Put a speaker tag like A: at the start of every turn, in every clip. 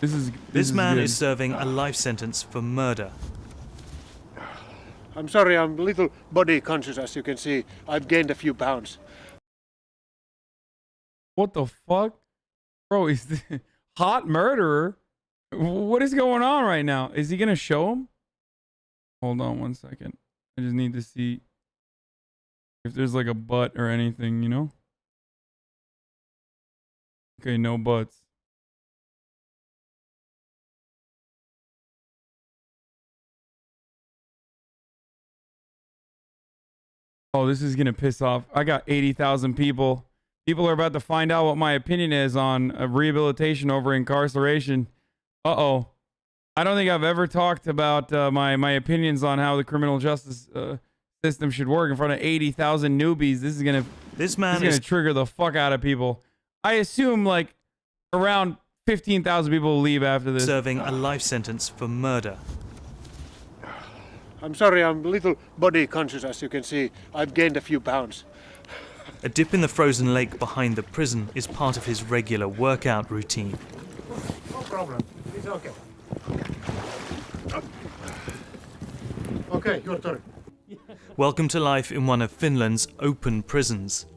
A: This man is serving a life sentence for murder.
B: I'm sorry, I'm a little body conscious, as you can see. I've gained a few pounds.
C: What the fuck? Bro, is the hot murderer? What is going on right now? Is he gonna show him? Hold on 1 second. I just need to see if there's like a butt or anything, you know? Okay, no butts. Oh, this is gonna piss off. I got 80,000 people. People are about to find out what my opinion is on rehabilitation over incarceration. Uh-oh. I don't think I've ever talked about my opinions on how the criminal justice system should work in front of 80,000 newbies. This is gonna trigger the fuck out of people. I assume like around 15,000 people will leave after this.
A: Serving a life sentence for murder.
B: I'm sorry, I'm a little body conscious, as you can see. I've gained a few pounds.
A: A dip in the frozen lake behind the prison is part of his regular workout routine.
B: No problem. It's okay. Okay, your turn.
A: Welcome to life in one of Finland's open prisons.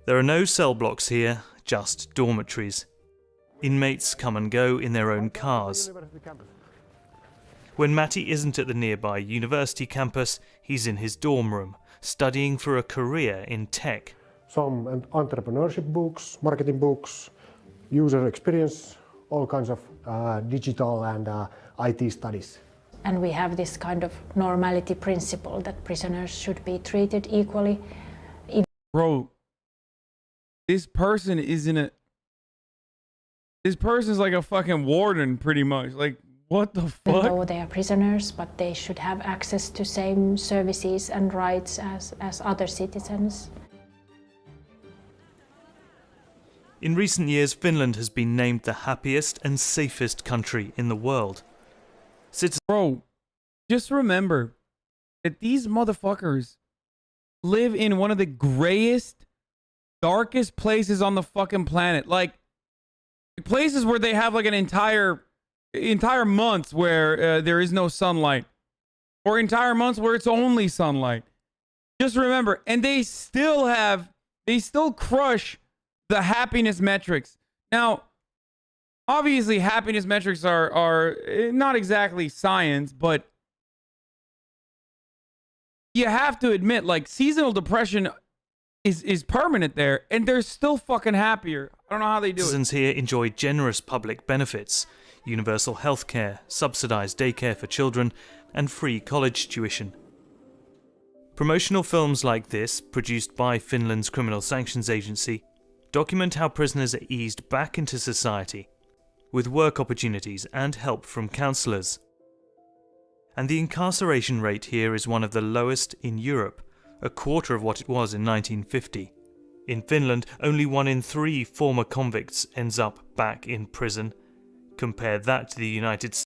A: There are no cell blocks here, just dormitories. Inmates come and go in their own cars. When Matti isn't at the nearby university campus, he's in his dorm room, studying for a career in tech.
D: Some entrepreneurship books, marketing books, user experience, all kinds of digital and IT studies.
E: And we have this kind of normality principle that prisoners should be treated equally.
C: Bro, this person is this person's like a fucking warden, pretty much. Like, what the fuck?
E: Though they are prisoners, but they should have access to same services and rights as other citizens.
A: In recent years, Finland has been named the happiest and safest country in the world.
C: Bro, just remember that these motherfuckers live in one of the grayest, darkest places on the fucking planet. Like, places where they have like an entire months where there is no sunlight, or entire months where it's only sunlight. Just remember, and they still crush the happiness metrics. Now, obviously, happiness metrics are not exactly science, but you have to admit, like, seasonal depression is permanent there, and they're still fucking happier. I don't know how they do it.
A: Citizens here enjoy generous public benefits, universal health care, subsidized daycare for children, and free college tuition. Promotional films like this, produced by Finland's Criminal Sanctions Agency, document how prisoners are eased back into society, with work opportunities and help from counsellors. And the incarceration rate here is one of the lowest in Europe, a quarter of what it was in 1950. In Finland, only 1 in 3 former convicts ends up back in prison. Compare that to the United States.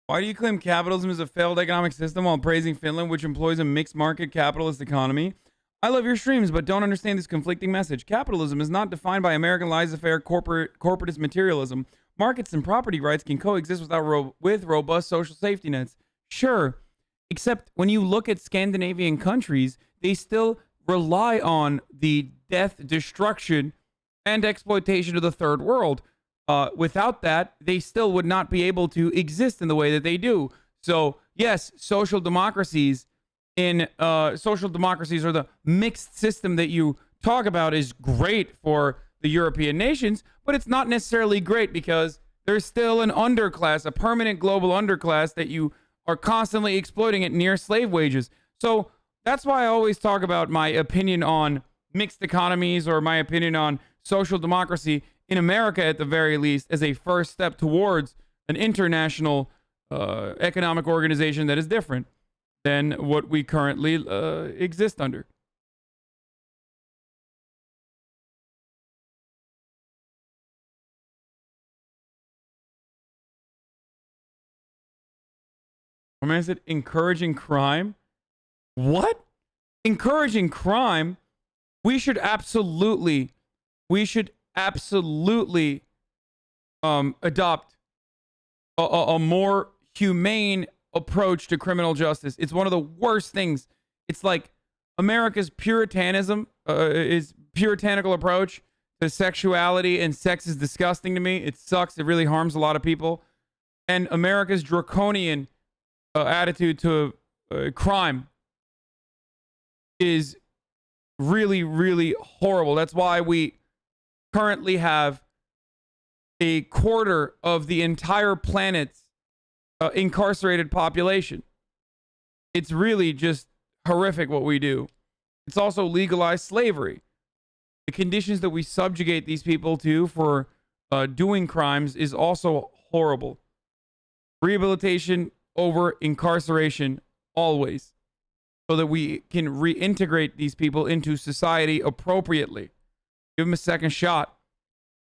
C: Why do you claim capitalism is a failed economic system while praising Finland, which employs a mixed market capitalist economy? I love your streams, but don't understand this conflicting message. Capitalism is not defined by American laissez-faire corporatist materialism. Markets and property rights can coexist with robust social safety nets. Sure, except when you look at Scandinavian countries, they still rely on the death, destruction, and exploitation of the third world. Without that, they still would not be able to exist in the way that they do. So, yes, social democracies or the mixed system that you talk about is great for the European nations, but it's not necessarily great because there's still an underclass, a permanent global underclass that you are constantly exploiting at near slave wages. So that's why I always talk about my opinion on mixed economies or my opinion on social democracy in America, at the very least, as a first step towards an international economic organization that is different than what we currently exist under. My man said encouraging crime. What? Encouraging crime? We should absolutely we should absolutely adopt a more humane approach to criminal justice. It's one of the worst things. It's like America's puritanical approach to sexuality and sex is disgusting to me. It sucks. It really harms a lot of people. And America's draconian attitude to crime is really, really horrible. That's why we currently have a quarter of the entire planet's incarcerated population. It's really just horrific what we do. It's also legalized slavery. The conditions that we subjugate these people to for doing crimes is also horrible. Rehabilitation over incarceration always, so that we can reintegrate these people into society appropriately. Give them a second shot.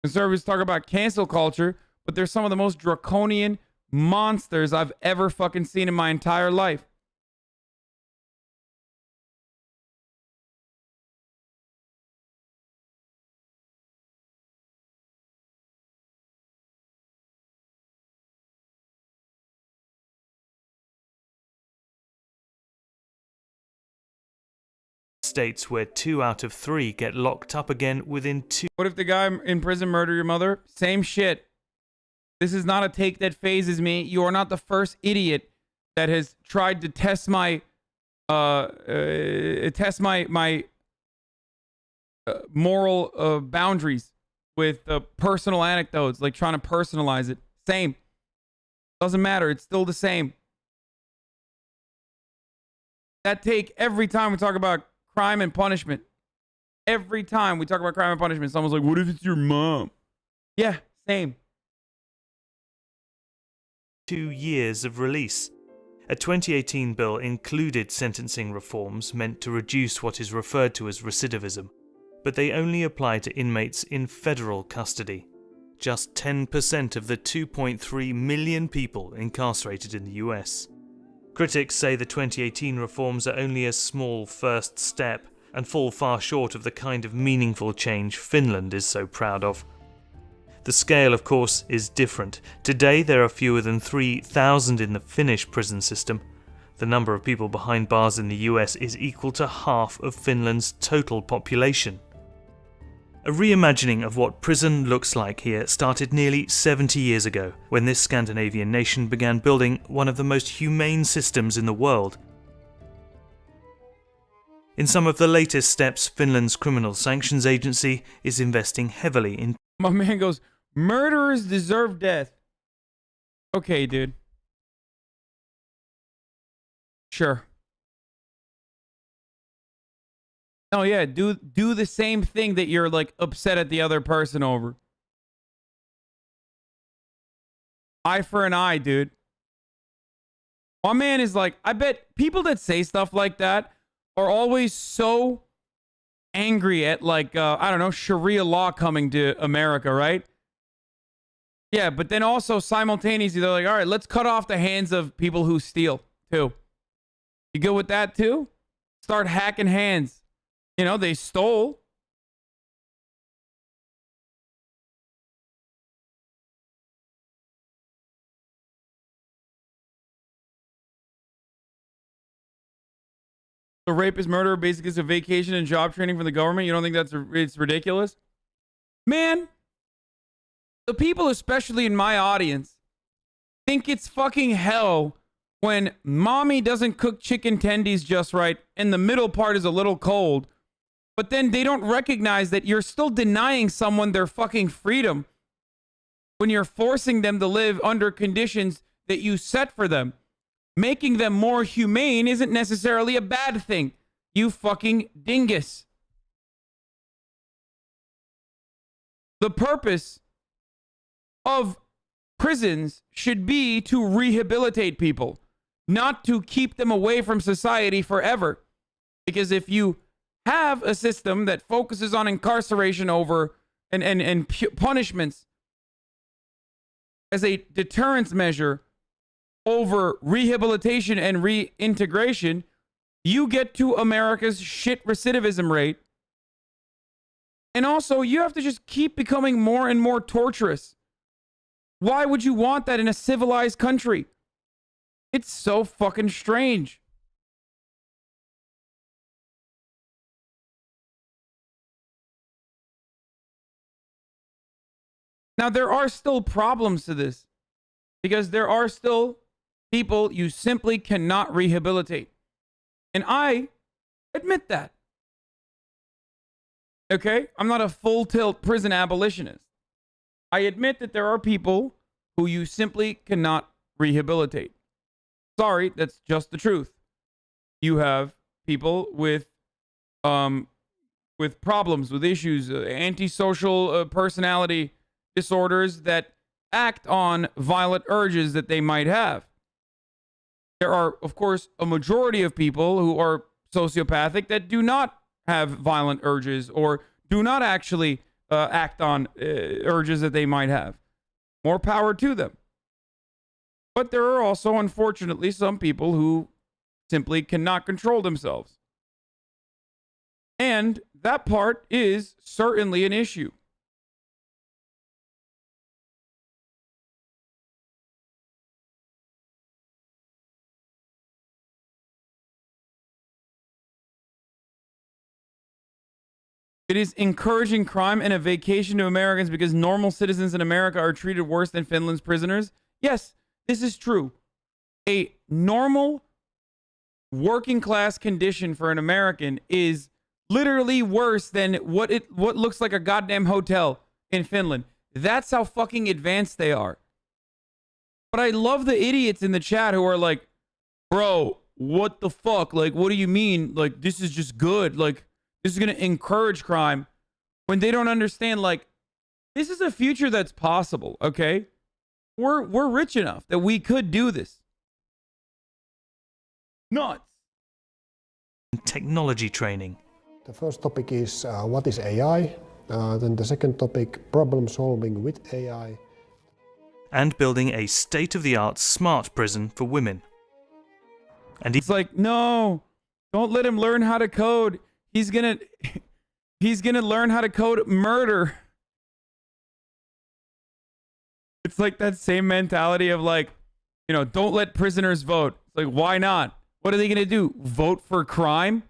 C: Conservatives talk about cancel culture, but they're some of the most draconian monsters I've ever fucking seen in my entire life.
A: States where 2 out of 3 get locked up again within 2.
C: What if the guy in prison murdered your mother? Same shit. This is not a take that phases me. You are not the first idiot that has tried to test my moral boundaries with personal anecdotes, like trying to personalize it. Same. Doesn't matter. It's still the same. That take every time we talk about crime and punishment. Every time we talk about crime and punishment, someone's like, what if it's your mom? Yeah, same.
A: 2 years of release. A 2018 bill included sentencing reforms meant to reduce what is referred to as recidivism, but they only apply to inmates in federal custody. Just 10% of the 2.3 million people incarcerated in the US. Critics say the 2018 reforms are only a small first step and fall far short of the kind of meaningful change Finland is so proud of. The scale, of course, is different. Today there are fewer than 3,000 in the Finnish prison system. The number of people behind bars in the US is equal to half of Finland's total population. A reimagining of what prison looks like here started nearly 70 years ago, when this Scandinavian nation began building one of the most humane systems in the world. In some of the latest steps, Finland's Criminal Sanctions Agency is investing heavily in...
C: My man goes, murderers deserve death. Okay, dude. Sure. Oh yeah, do the same thing that you're like upset at the other person over. Eye for an eye, dude. My man is like, I bet people that say stuff like that are always so angry at like, I don't know, Sharia law coming to America, right? Yeah, but then also simultaneously, they're like, all right, let's cut off the hands of people who steal too. You good with that too? Start hacking hands. You know, they stole. The rapist murderer basically is a vacation and job training from the government. You don't think it's ridiculous? Man, the people, especially in my audience, think it's fucking hell when mommy doesn't cook chicken tendies just right and the middle part is a little cold. But then they don't recognize that you're still denying someone their fucking freedom when you're forcing them to live under conditions that you set for them. Making them more humane isn't necessarily a bad thing. You fucking dingus. The purpose of prisons should be to rehabilitate people, not to keep them away from society forever. Because if you have a system that focuses on incarceration over and punishments as a deterrence measure over rehabilitation and reintegration, you get to America's shit recidivism rate And also, you have to just keep becoming more and more torturous. Why would you want that in a civilized country? It's so fucking strange. Now, there are still problems to this because there are still people you simply cannot rehabilitate. And I admit that. Okay? I'm not a full tilt prison abolitionist. I admit that there are people who you simply cannot rehabilitate. Sorry, that's just the truth. You have people with problems, with issues, antisocial personality disorders that act on violent urges that they might have. There are, of course, a majority of people who are sociopathic that do not have violent urges or do not actually act on urges that they might have. More power to them. But there are also, unfortunately, some people who simply cannot control themselves. And that part is certainly an issue. It is encouraging crime and a vacation to Americans because normal citizens in America are treated worse than Finland's prisoners. Yes, this is true. A normal working class condition for an American is literally worse than what looks like a goddamn hotel in Finland. That's how fucking advanced they are. But I love the idiots in the chat who are like, bro, what the fuck? Like, what do you mean? Like, this is just good. Like, this is going to encourage crime, when they don't understand, like, this is a future that's possible, okay? We're rich enough that we could do this. Nuts.
A: Technology training.
D: The first topic is what is AI? Then the second topic, problem solving with AI.
A: And building a state-of-the-art smart prison for women. And
C: It's like, no, don't let him learn how to code. He's gonna learn how to code murder. It's like that same mentality of like, you know, don't let prisoners vote. It's like, why not? What are they gonna do? Vote for crime?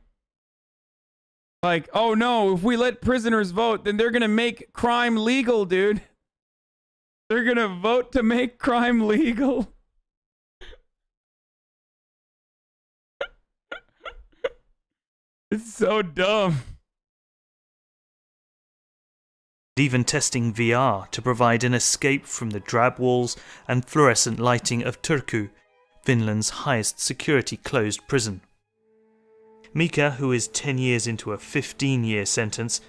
C: Like, oh no, if we let prisoners vote, then they're gonna make crime legal, dude. They're gonna vote to make crime legal. It's so dumb.
A: even testing VR to provide an escape from the drab walls and fluorescent lighting of Turku, Finland's highest security closed prison. Mika, who is 10 years into a 15-year sentence,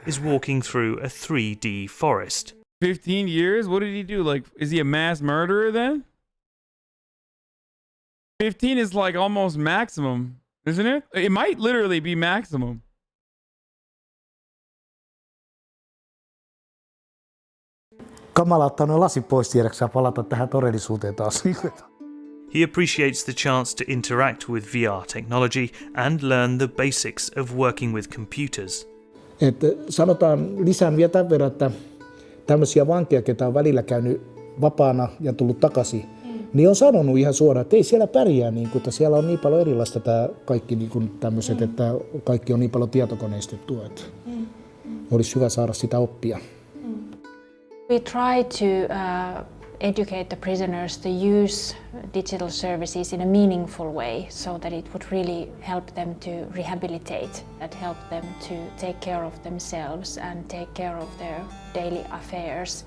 A: is walking through a 3D forest.
C: 15 years? What did he do? Like, is he a mass murderer then? 15 is like almost maximum, isn't it? It might literally be maximum.
F: Kamala ottaa noin lasit pois tiedäksä palata tähän todellisuuteen taas.
A: He appreciates the chance to interact with VR technology and learn the basics of working with computers.
F: Sanotaan lisään vielä tämän verran, että tämmöisiä vankeja, ketä on välillä käynyt vapaana ja tullut takaisin, niin on sanonut ihan suoraan, että ei siellä pärjää, niin kuin, että siellä on niin paljon erilaista tämä kaikki niin kuin tämmöiset, että kaikki on niin paljon tietokoneistettua, että olisi hyvä saada sitä oppia.
E: We try to educate the prisoners to use digital services in a meaningful way so that it would really help them to rehabilitate, that help them to take care of themselves and take care of their daily affairs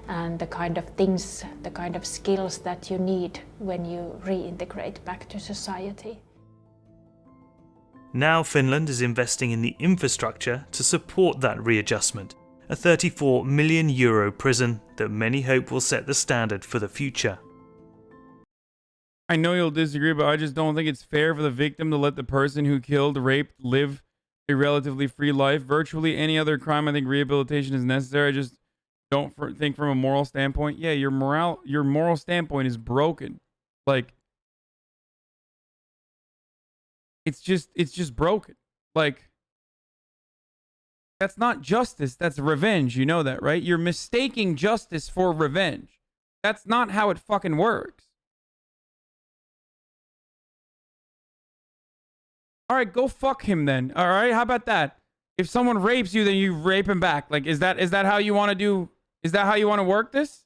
E: and the kind of things, the kind of skills that you need when you reintegrate back to society.
A: Now Finland is investing in the infrastructure to support that readjustment. A €34 million prison that many hope will set the standard for the future.
C: I know you'll disagree, but I just don't think it's fair for the victim to let the person who killed, raped, live a relatively free life. Virtually any other crime, I think rehabilitation is necessary. I just don't think from a moral standpoint. Yeah, your moral standpoint is broken. Like, it's just broken. Like, That's not justice. That's revenge. You know that, right? You're mistaking justice for revenge. That's not how it fucking works. All right, go fuck him then. All right, how about that? If someone rapes you, then you rape him back. Like, is that how you want to do? Is that how you want to work this?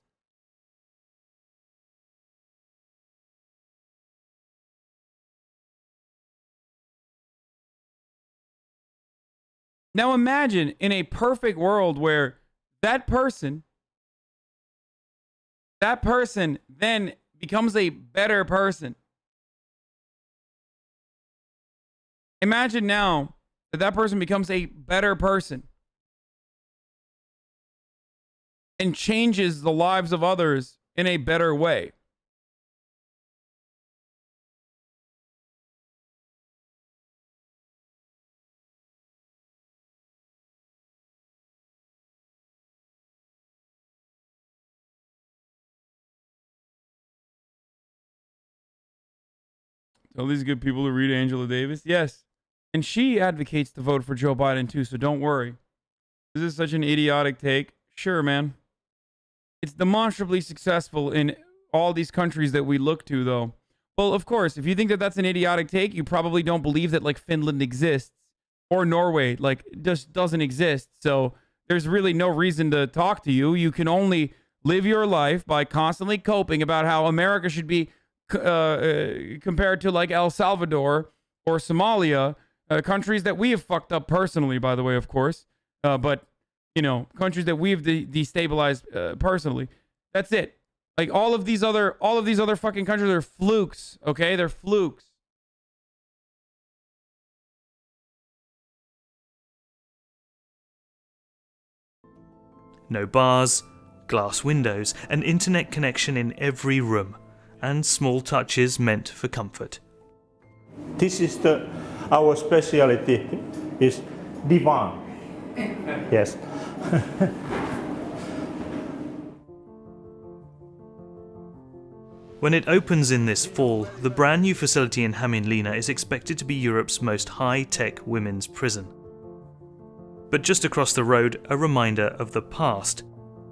C: Now imagine in a perfect world where that person then becomes a better person. Imagine now that person becomes a better person and changes the lives of others in a better way. Tell these good people to read Angela Davis. Yes. And she advocates to vote for Joe Biden too, so don't worry. This is such an idiotic take. Sure, man. It's demonstrably successful in all these countries that we look to, though. Well, of course, if you think that that's an idiotic take, you probably don't believe that, like, Finland exists. Or Norway, like, just doesn't exist. So there's really no reason to talk to you. You can only live your life by constantly coping about how America should be compared to, like, El Salvador or Somalia. Countries that we have fucked up personally, by the way, of course. But, you know, countries that we've destabilized personally. That's it. Like, all of these other fucking countries are flukes, okay? They're flukes.
A: No bars, glass windows, an internet connection in every room, and small touches meant for comfort.
G: This is our specialty is divan. Yes.
A: When it opens in this fall, the brand new facility in Hämeenlinna is expected to be Europe's most high-tech women's prison. But just across the road, a reminder of the past.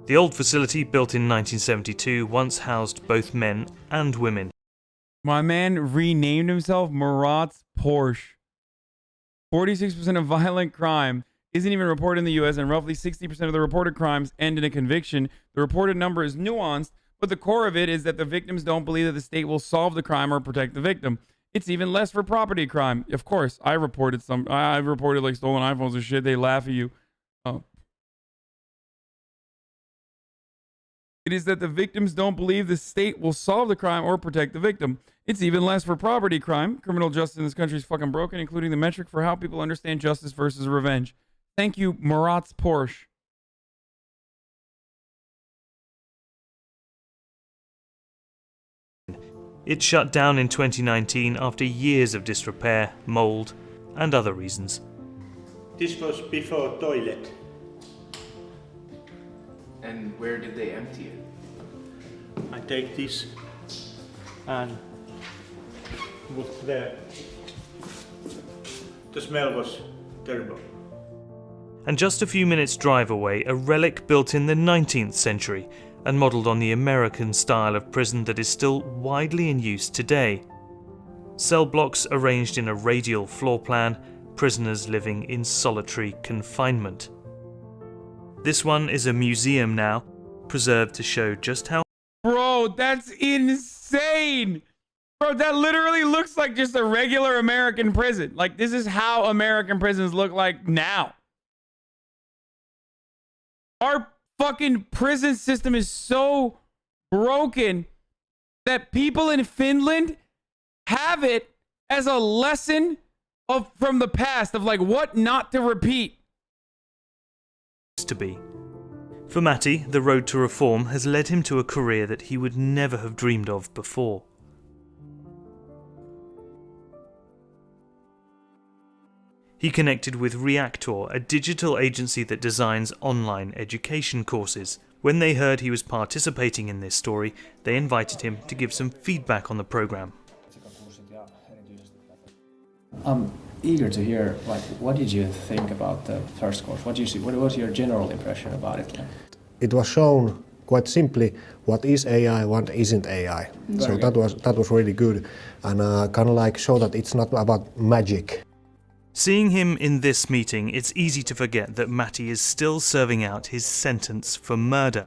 A: The old facility, built in 1972, once housed both men and women.
C: My man renamed himself Murat's Porsche. 46% of violent crime isn't even reported in the US, and roughly 60% of the reported crimes end in a conviction. The reported number is nuanced, but the core of it is that the victims don't believe that the state will solve the crime or protect the victim. It's even less for property crime. Of course, I've reported like stolen iPhones and shit. They laugh at you. It is that the victims don't believe the state will solve the crime or protect the victim. It's even less for property crime. Criminal justice in this country is fucking broken, including the metric for how people understand justice versus revenge. Thank you, Murat's Porsche.
A: It shut down in 2019 after years of disrepair, mold, and other reasons.
G: This was before toilet.
H: And where did they empty it?
G: I take this and put there. The smell was terrible.
A: And just a few minutes' drive away, a relic built in the 19th century and modelled on the American style of prison that is still widely in use today. Cell blocks arranged in a radial floor plan, prisoners living in solitary confinement. This one is a museum now, preserved to show just how...
C: Bro, that's insane! Bro, that literally looks like just a regular American prison. Like, this is how American prisons look like now. Our fucking prison system is so broken that people in Finland have it as a lesson from the past of, like, what not to repeat.
A: To be. For Matti, the road to reform has led him to a career that he would never have dreamed of before. He connected with Reactor, a digital agency that designs online education courses. When they heard he was participating in this story, they invited him to give some feedback on the program.
I: eager to hear, like, what did you think about the first course? What was your general impression about it?
D: It was shown quite simply what is AI, what isn't AI. So that was really good, and kind of like show that it's not about magic.
A: Seeing him in this meeting, it's easy to forget that Matti is still serving out his sentence for murder.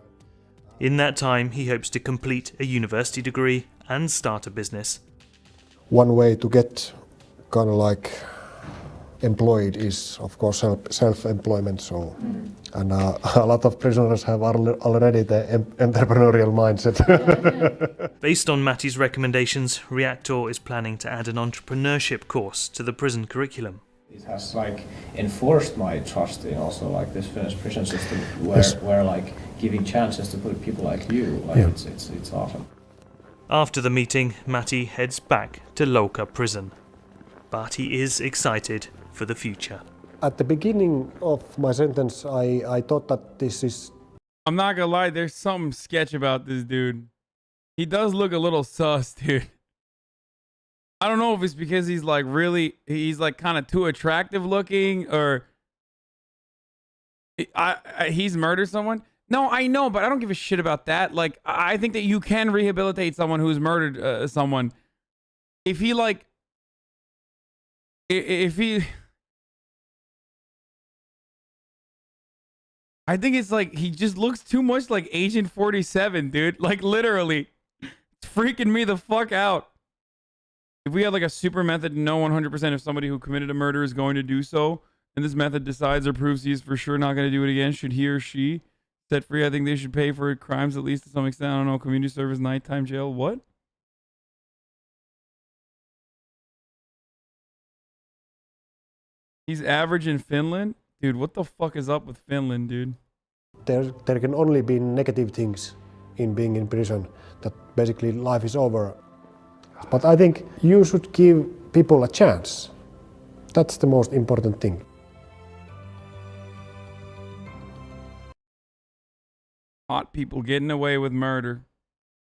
A: In that time, he hopes to complete a university degree and start a business.
D: One way to get kind of like employed is, of course, self-employment. So, and a lot of prisoners have already the entrepreneurial mindset.
A: Based on Matti's recommendations, Reactor is planning to add an entrepreneurship course to the prison curriculum.
I: It has like enforced my trust in also like this Finnish prison system, where like giving chances to put people like you, like it's awesome.
A: After the meeting, Matti heads back to Louka prison, but he is excited for the future.
D: At the beginning of my sentence, I thought that this is...
C: I'm not gonna lie, there's something sketch about this dude. He does look a little sus, dude. I don't know if it's because he's like kind of too attractive looking, or he's murdered someone. No, I know, but I don't give a shit about that. Like, I think that you can rehabilitate someone who's murdered someone. If he I think it's like he just looks too much like Agent 47, dude. Like, literally. It's freaking me the fuck out. If we had like a super method to know 100% if somebody who committed a murder is going to do so, and this method decides or proves he is for sure not going to do it again, should he or she set free? I think they should pay for crimes at least to some extent. I don't know, community service, nighttime jail, what? He's average in Finland? Dude, what the fuck is up with Finland, dude?
D: There can only be negative things in being in prison, that basically life is over. But I think you should give people a chance. That's the most important thing.
C: Hot people getting away with murder.